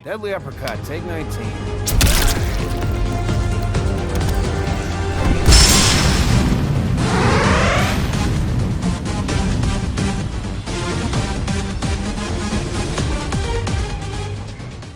Deadly uppercut, take 19.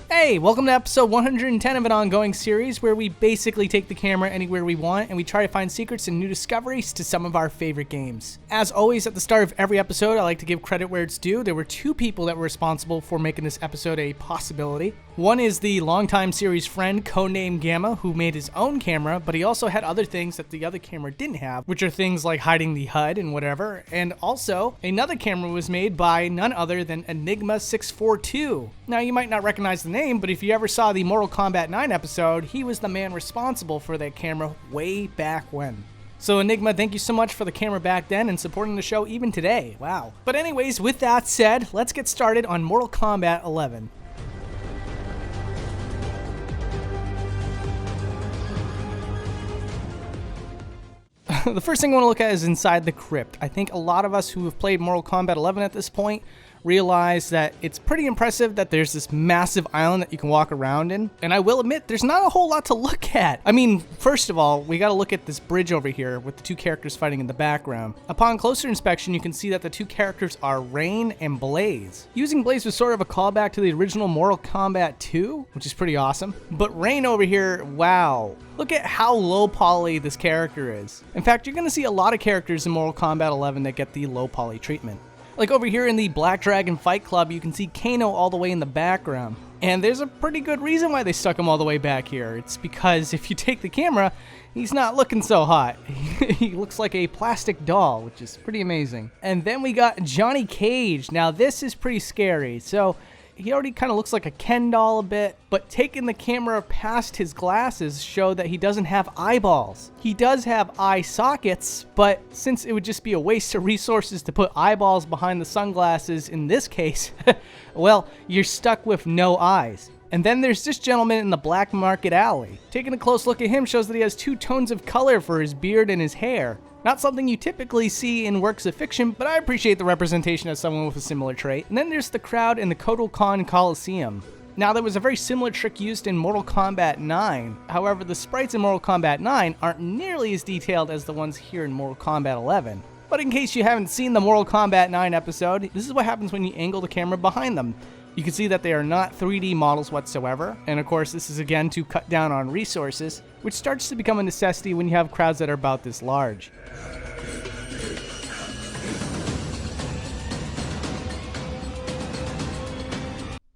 Hey, welcome to episode 110 of an ongoing series where we basically take the camera anywhere we want and we try to find secrets and new discoveries to some of our favorite games. As always, at the start of every episode, I like to give credit where it's due. There were two people that were responsible for making this episode a possibility. One is the longtime series friend, CodeNameGamma, who made his own camera, but he also had other things that the other camera didn't have, which are things like hiding the HUD and whatever. And also, another camera was made by none other than Enigma 642. Now, you might not recognize the name, but if you ever saw the Mortal Kombat 9 episode, he was the man responsible for that camera way back when. So Enigma, thank you so much for the camera back then and supporting the show even today. Wow. But anyways, with that said, let's get started on Mortal Kombat 11. The first thing I want to look at is inside the crypt. I think a lot of us who have played Mortal Kombat 11 at this point realize that it's pretty impressive that there's this massive island that you can walk around in. And I will admit, there's not a whole lot to look at. I mean, first of all, we got to look at this bridge over here with the two characters fighting in the background. Upon closer inspection, you can see that the two characters are Rain and Blaze. Using Blaze was sort of a callback to the original Mortal Kombat 2, which is pretty awesome. But Rain over here, wow. Look at how low poly this character is. In fact, you're going to see a lot of characters in Mortal Kombat 11 that get the low poly treatment. Like over here in the Black Dragon Fight Club, you can see Kano all the way in the background. And there's a pretty good reason why they stuck him all the way back here. It's because if you take the camera, he's not looking so hot. He looks like a plastic doll, which is pretty amazing. And then we got Johnny Cage. Now this is pretty scary. So he already kind of looks like a Ken doll a bit, but taking the camera past his glasses show that he doesn't have eyeballs. He does have eye sockets, but since it would just be a waste of resources to put eyeballs behind the sunglasses in this case, well, you're stuck with no eyes. And then there's this gentleman in the Black Market Alley. Taking a close look at him shows that he has two tones of color for his beard and his hair. Not something you typically see in works of fiction, but I appreciate the representation of someone with a similar trait. And then there's the crowd in the Kodokan Coliseum. Now, there was a very similar trick used in Mortal Kombat 9. However, the sprites in Mortal Kombat 9 aren't nearly as detailed as the ones here in Mortal Kombat 11. But in case you haven't seen the Mortal Kombat 9 episode, this is what happens when you angle the camera behind them. You can see that they are not 3D models whatsoever, and of course this is again to cut down on resources, which starts to become a necessity when you have crowds that are about this large.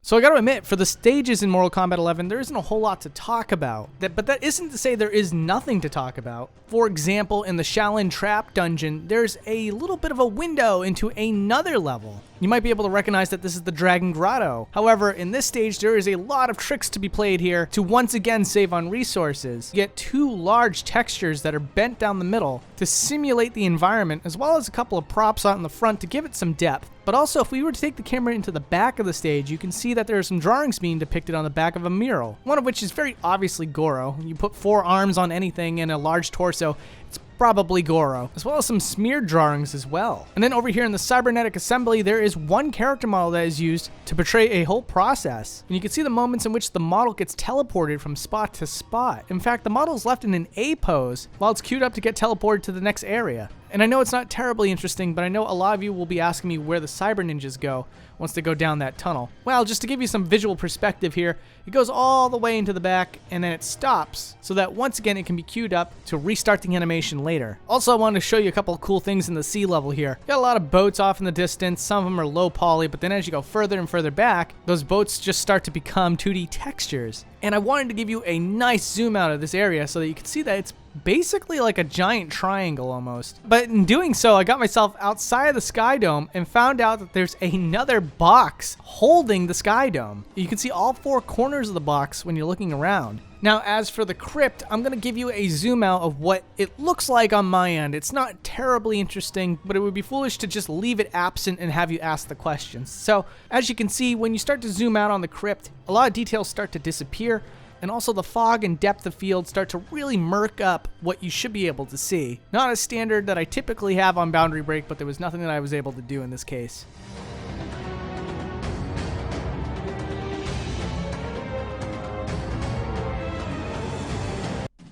So I gotta admit, for the stages in Mortal Kombat 11, there isn't a whole lot to talk about. But that isn't to say there is nothing to talk about. For example, in the Shaolin Trap dungeon, there's a little bit of a window into another level. You might be able to recognize that this is the Dragon Grotto. However, in this stage, there is a lot of tricks to be played here to once again save on resources. You get two large textures that are bent down the middle to simulate the environment, as well as a couple of props out in the front to give it some depth. But also, if we were to take the camera into the back of the stage, you can see that there are some drawings being depicted on the back of a mural. One of which is very obviously Goro. You put 4 arms on anything and a large torso, it's probably Goro, as well as some smeared drawings as well. And then over here in the cybernetic assembly, there is one character model that is used to portray a whole process. And you can see the moments in which the model gets teleported from spot to spot. In fact, the model is left in an A pose while it's queued up to get teleported to the next area. And I know it's not terribly interesting, but I know a lot of you will be asking me where the cyber ninjas go once they go down that tunnel. Well, just to give you some visual perspective here, it goes all the way into the back and then it stops so that once again it can be queued up to restart the animation later. Also, I wanted to show you a couple of cool things in the sea level here. Got a lot of boats off in the distance. Some of them are low poly, but then as you go further and further back, those boats just start to become 2D textures. And I wanted to give you a nice zoom out of this area so that you can see that it's basically like a giant triangle almost. But in doing so, I got myself outside of the Sky Dome and found out that there's another box holding the Sky Dome. You can see all 4 corners of the box when you're looking around. Now, as for the crypt, I'm going to give you a zoom out of what it looks like on my end. It's not terribly interesting, but it would be foolish to just leave it absent and have you ask the questions. So, as you can see, when you start to zoom out on the crypt, a lot of details start to disappear. And also the fog and depth of field start to really murk up what you should be able to see. Not a standard that I typically have on Boundary Break, but there was nothing that I was able to do in this case.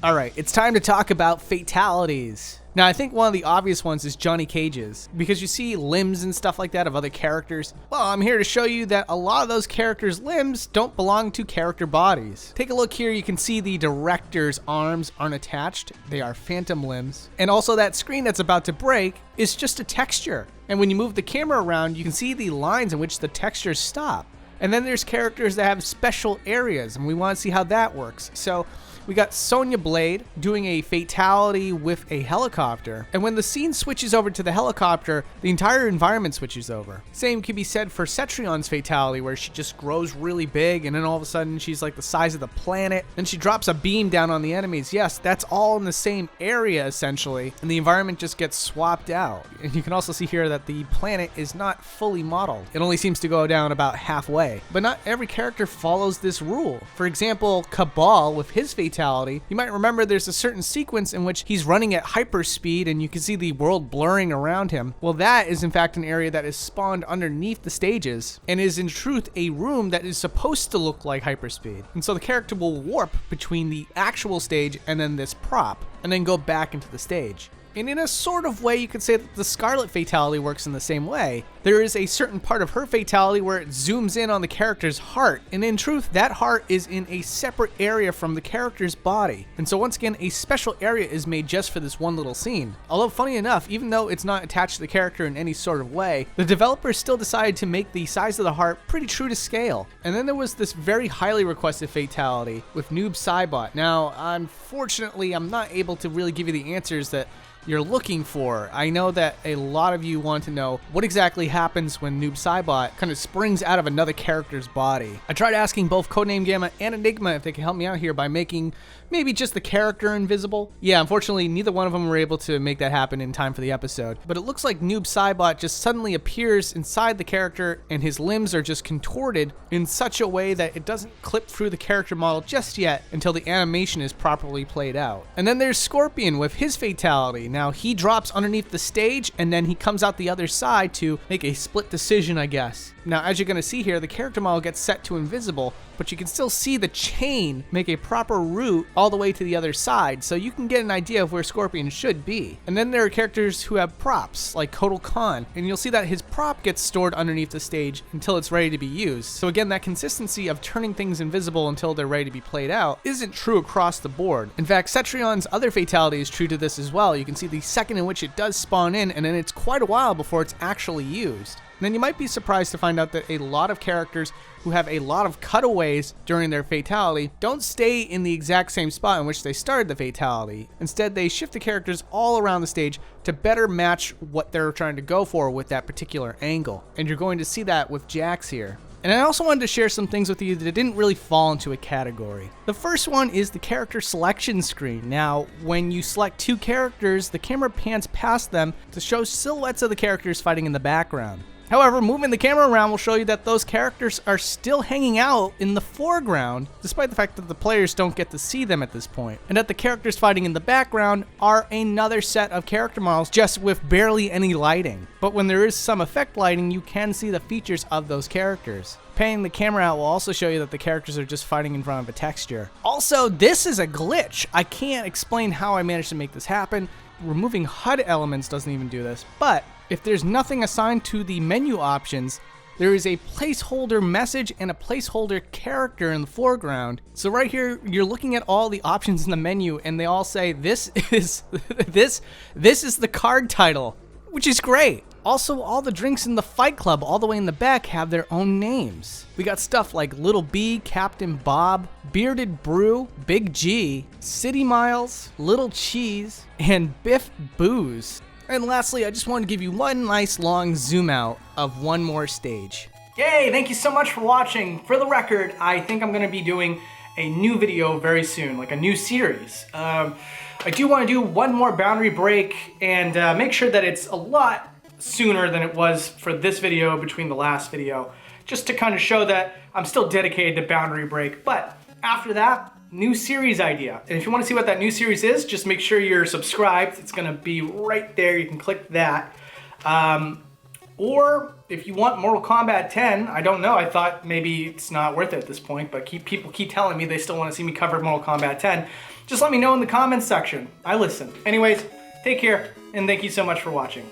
All right, it's time to talk about fatalities. Now, I think one of the obvious ones is Johnny Cage's, because you see limbs and stuff like that of other characters. Well, I'm here to show you that a lot of those characters' limbs don't belong to character bodies. Take a look here, you can see the director's arms aren't attached. They are phantom limbs. And also that screen that's about to break is just a texture. And when you move the camera around, you can see the lines in which the textures stop. And then there's characters that have special areas, and we want to see how that works. So we got Sonya Blade doing a fatality with a helicopter, and when the scene switches over to the helicopter, the entire environment switches over. Same can be said for Cetrion's fatality, where she just grows really big, and then all of a sudden she's like the size of the planet, and she drops a beam down on the enemies. Yes, that's all in the same area essentially, and the environment just gets swapped out. And you can also see here that the planet is not fully modeled. It only seems to go down about halfway. But not every character follows this rule. For example, Cabal with his fatality, you might remember there's a certain sequence in which he's running at hyperspeed and you can see the world blurring around him. Well, that is in fact an area that is spawned underneath the stages and is in truth a room that is supposed to look like hyperspeed. And so the character will warp between the actual stage and then this prop and then go back into the stage. And in a sort of way, you could say that the Scarlet fatality works in the same way. There is a certain part of her fatality where it zooms in on the character's heart, and in truth, that heart is in a separate area from the character's body. And so once again, a special area is made just for this one little scene. Although funny enough, even though it's not attached to the character in any sort of way, the developers still decided to make the size of the heart pretty true to scale. And then there was this very highly requested fatality with Noob Saibot. Now, unfortunately, I'm not able to really give you the answers that you're looking for. I know that a lot of you want to know what exactly happens when Noob Saibot kind of springs out of another character's body. I tried asking both CodeNameGamma and Enigma if they can help me out here by making maybe just the character invisible. Yeah, unfortunately, neither one of them were able to make that happen in time for the episode. But it looks like Noob Saibot just suddenly appears inside the character and his limbs are just contorted in such a way that it doesn't clip through the character model just yet until the animation is properly played out. And then there's Scorpion with his fatality. Now, he drops underneath the stage and then he comes out the other side to make a split decision, I guess. Now, as you're going to see here, the character model gets set to invisible, but you can still see the chain make a proper route all the way to the other side, so you can get an idea of where Scorpion should be. And then there are characters who have props, like Kotal Khan, and you'll see that his prop gets stored underneath the stage until it's ready to be used. So again, that consistency of turning things invisible until they're ready to be played out isn't true across the board. In fact, Cetrion's other fatality is true to this as well. You can see the second in which it does spawn in, and then it's quite a while before it's actually used. And then you might be surprised to find out that a lot of characters who have a lot of cutaways during their fatality don't stay in the exact same spot in which they started the fatality. Instead, they shift the characters all around the stage to better match what they're trying to go for with that particular angle. And you're going to see that with Jax here. And I also wanted to share some things with you that didn't really fall into a category. The first one is the character selection screen. Now, when you select two characters, the camera pans past them to show silhouettes of the characters fighting in the background. However, moving the camera around will show you that those characters are still hanging out in the foreground, despite the fact that the players don't get to see them at this point, and that the characters fighting in the background are another set of character models, just with barely any lighting. But when there is some effect lighting, you can see the features of those characters. Panning the camera out will also show you that the characters are just fighting in front of a texture. Also, this is a glitch. I can't explain how I managed to make this happen. Removing HUD elements doesn't even do this, but if there's nothing assigned to the menu options, there is a placeholder message and a placeholder character in the foreground. So right here, you're looking at all the options in the menu and they all say this is this is the card title, which is great. Also, all the drinks in the Fight Club all the way in the back have their own names. We got stuff like Little B, Captain Bob, Bearded Brew, Big G, City Miles, Little Cheese, and Biff Booze. And lastly, I just wanted to give you one nice long zoom out of one more stage. Yay, thank you so much for watching. For the record, I think I'm going to be doing a new video very soon, like a new series. I do want to do one more boundary break and make sure that it's a lot sooner than it was for this video between the last video, just to kind of show that I'm still dedicated to boundary break. But after that, new series idea. And if you want to see what that new series is, just make sure you're subscribed. It's going to be right there. You can click that. Or if you want Mortal Kombat 10, I don't know. I thought maybe it's not worth it at this point, but people keep telling me they still want to see me cover Mortal Kombat 10. just let me know in the comments section. I listen. Anyways, take care, and thank you so much for watching.